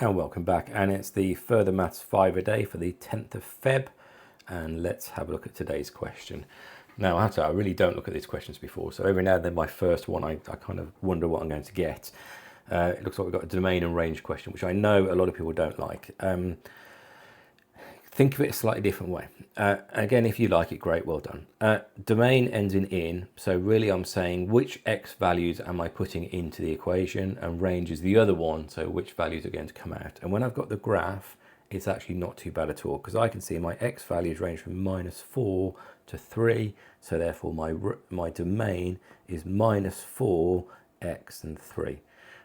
And welcome back, and it's the Further Maths 5 a day for the 10th of Feb, and let's have a look at today's question. Now, I have to say, I really don't look at these questions before, so every now and then my first one, I kind of wonder what I'm going to get. It looks like we've got a domain and range question, which I know a lot of people don't like. Think of it a slightly different way. Again, if you like it, great, well done. Domain ends in, so really I'm saying which x values am I putting into the equation, and range is the other one, so which values are going to come out. And when I've got the graph, it's actually not too bad at all, because I can see my x values range from -4 to 3, so therefore my domain is -4, x and 3.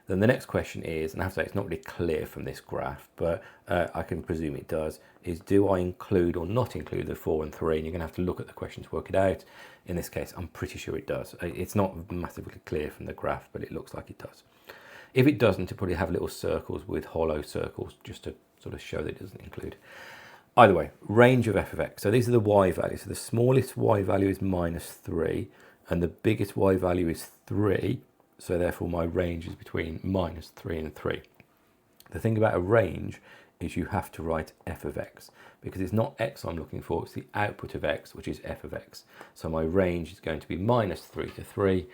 Then the next question is, and I have to say it's not really clear from this graph, but I can presume it does, is do I include or not include the 4 and 3? And you're going to have to look at the question to work it out. In this case, I'm pretty sure it does. It's not massively clear from the graph, but it looks like it does. If it doesn't, it'll probably have little circles with hollow circles just to sort of show that it doesn't include. Either way, range of f of x. So these are the y values. So the smallest y value is -3, and the biggest y value is 3. So therefore my range is between -3 and 3. The thing about a range is you have to write f of x, because it's not x I'm looking for, it's the output of x, which is f of x. So my range is going to be -3 to 3.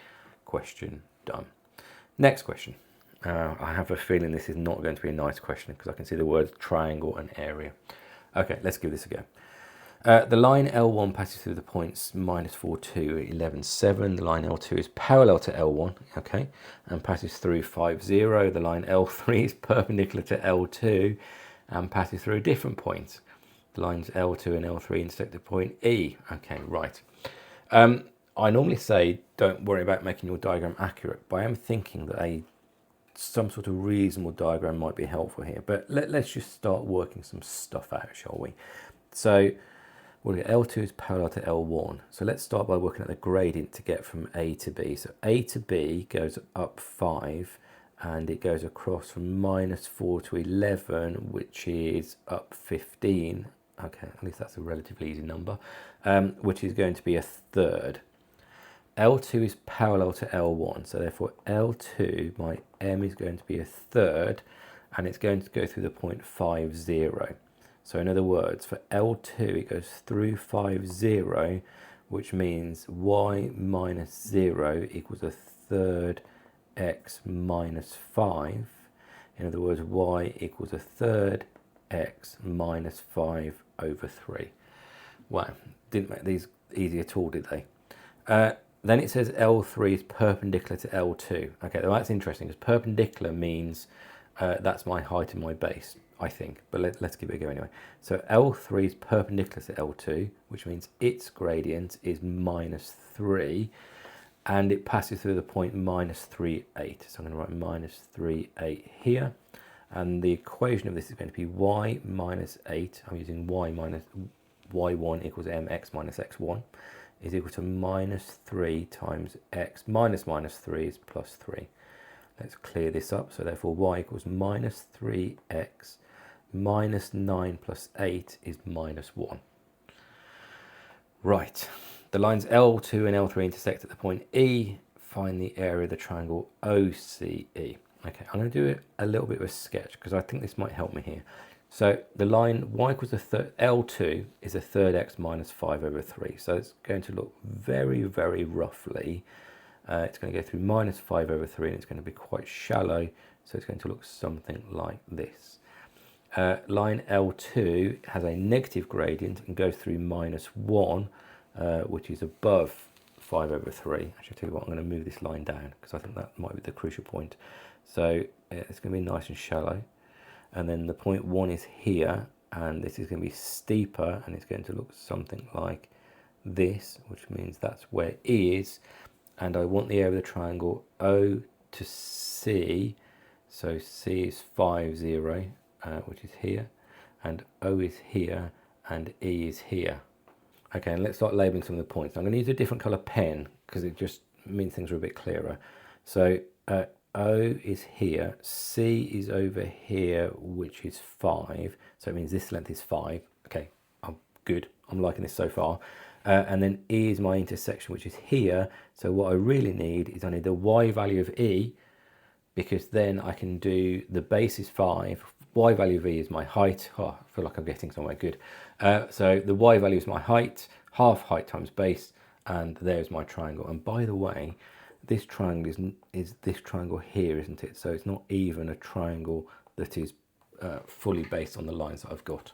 Question done. Next question. I have a feeling this is not going to be a nice question, because I can see the words triangle and area. Okay, let's give this a go. The line L1 passes through the points -4, 2, 11, 7. The line L2 is parallel to L1, okay, and passes through 5, 0. The line L3 is perpendicular to L2 and passes through a different point. The lines L2 and L3 intersect at point E. Okay, right. I normally say don't worry about making your diagram accurate, but I am thinking that some sort of reasonable diagram might be helpful here. But let's just start working some stuff out, shall we? So L2 is parallel to L1. So let's start by working at the gradient to get from A to B. So A to B goes up 5, and it goes across from -4 to 11, which is up 15. Okay, at least that's a relatively easy number, which is going to be a third. L2 is parallel to L1, so therefore L2, my M is going to be a third, and it's going to go through the point 5, 0. So in other words, for L2, it goes through 5, 0, which means y minus 0 equals a third x minus 5. In other words, y equals a third x minus 5 over 3. Wow, didn't make these easy at all, did they? Then it says L3 is perpendicular to L2. Okay, well, that's interesting, because perpendicular means that's my height and my base, I think. But let's give it a go anyway. So L3 is perpendicular to L2, which means its gradient is -3, and it passes through the point -3, 8. So I'm going to write -3, 8 here. And the equation of this is going to be y minus 8. I'm using y1 equals mx minus x1. Is equal to -3 times x minus -3 is +3. Let's clear this up. So therefore y equals -3x minus 9 plus 8 is -1. Right, the lines L2 and L3 intersect at the point E. Find the area of the triangle OCE. Okay, I'm going to do it a little bit of a sketch, because I think this might help me here. So the line y equals a third, L2 is a third x minus 5 over 3. So it's going to look very, very roughly. It's going to go through -5 over 3, and it's going to be quite shallow. So it's going to look something like this. Line L2 has a negative gradient and goes through -1, which is above 5 over 3. Actually, I'll tell you what, I'm going to move this line down, because I think that might be the crucial point. So it's going to be nice and shallow. And then the point 1 is here, and this is going to be steeper, and it's going to look something like this, which means that's where E is. And I want the area of the triangle O to C. So C is 5, 0, which is here, and O is here, and E is here. Okay, and let's start labeling some of the points. I'm going to use a different color pen, because it just means things are a bit clearer. So O is here, C is over here, which is 5. So it means this length is 5. Okay, I'm good. I'm liking this so far. And then E is my intersection, which is here. So what I really need is I need the y value of E, because then I can do the base is 5. y value v is my height. Oh, I feel like I'm getting somewhere good. So the y value is my height, half height times base, and there's my triangle. And by the way, this triangle is this triangle here, isn't it? So it's not even a triangle that is fully based on the lines that I've got.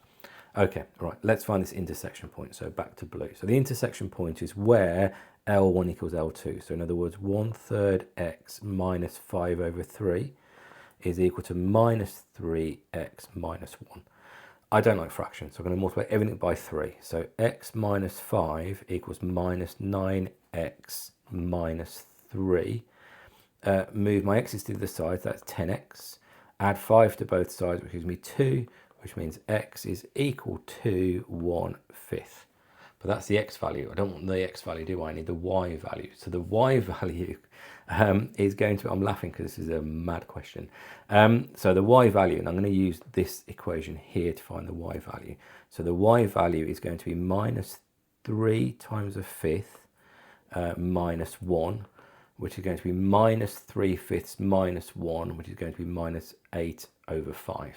Okay, right, let's find this intersection point. So back to blue. So the intersection point is where L1 equals L2. So in other words, 1/3 x minus 5 over 3 is equal to minus 3x minus 1. I don't like fractions, so I'm going to multiply everything by 3. So x minus 5 equals minus 9x minus 3. Move my x's to the sides, that's 10x. Add 5 to both sides, which gives me 2, which means x is equal to 1/5. But that's the x value. I don't want the x value, do I? I need the y value. So the y value is going to, I'm laughing because this is a mad question. So the y value, and I'm going to use this equation here to find the y value. So the y value is going to be minus 3 times a fifth minus 1, which is going to be minus 3/5 minus 1, which is going to be minus 8 over 5.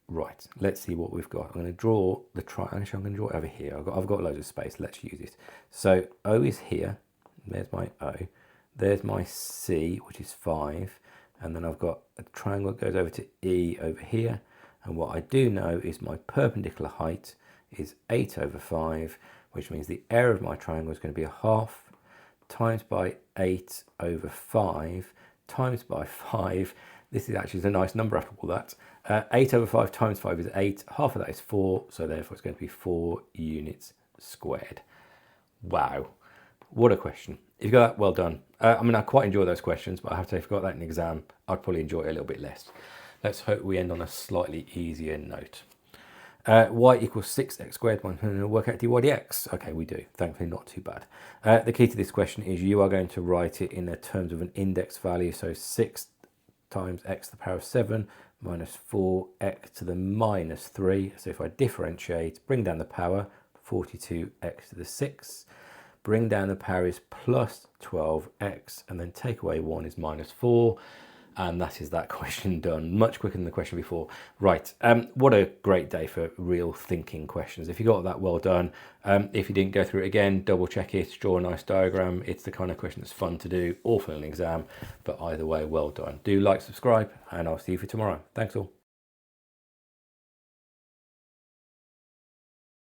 Right, let's see what we've got. I'm going to draw the triangle. Actually, I'm going to draw it over here. I've got loads of space. Let's use it. So O is here. There's my O. There's my C, which is 5. And then I've got a triangle that goes over to E over here. And what I do know is my perpendicular height is 8 over 5, which means the area of my triangle is going to be a half times by 8 over 5 times by 5. This is actually a nice number after all that. 8 over 5 times 5 is 8. Half of that is 4. So therefore it's going to be 4 units squared. Wow. What a question. If you got that, well done. I mean, I quite enjoy those questions, but I have to say, if I got that in an exam, I'd probably enjoy it a little bit less. Let's hope we end on a slightly easier note. Y equals 6x squared. Work out dy dx. Okay, we do. Thankfully, not too bad. The key to this question is you are going to write it in the terms of an index value. So 6 times x to the power of 7 minus 4x to the minus 3. So if I differentiate, bring down the power, 42x to the 6. Bring down the power is plus 12x, and then take away 1 is minus 4. And that is that question done. Much quicker than the question before. Right, what a great day for real thinking questions. If you got that, well done. If you didn't go through it again, double check it, draw a nice diagram. It's the kind of question that's fun to do, awful in an exam, but either way, well done. Do like, subscribe, and I'll see you for tomorrow. Thanks all.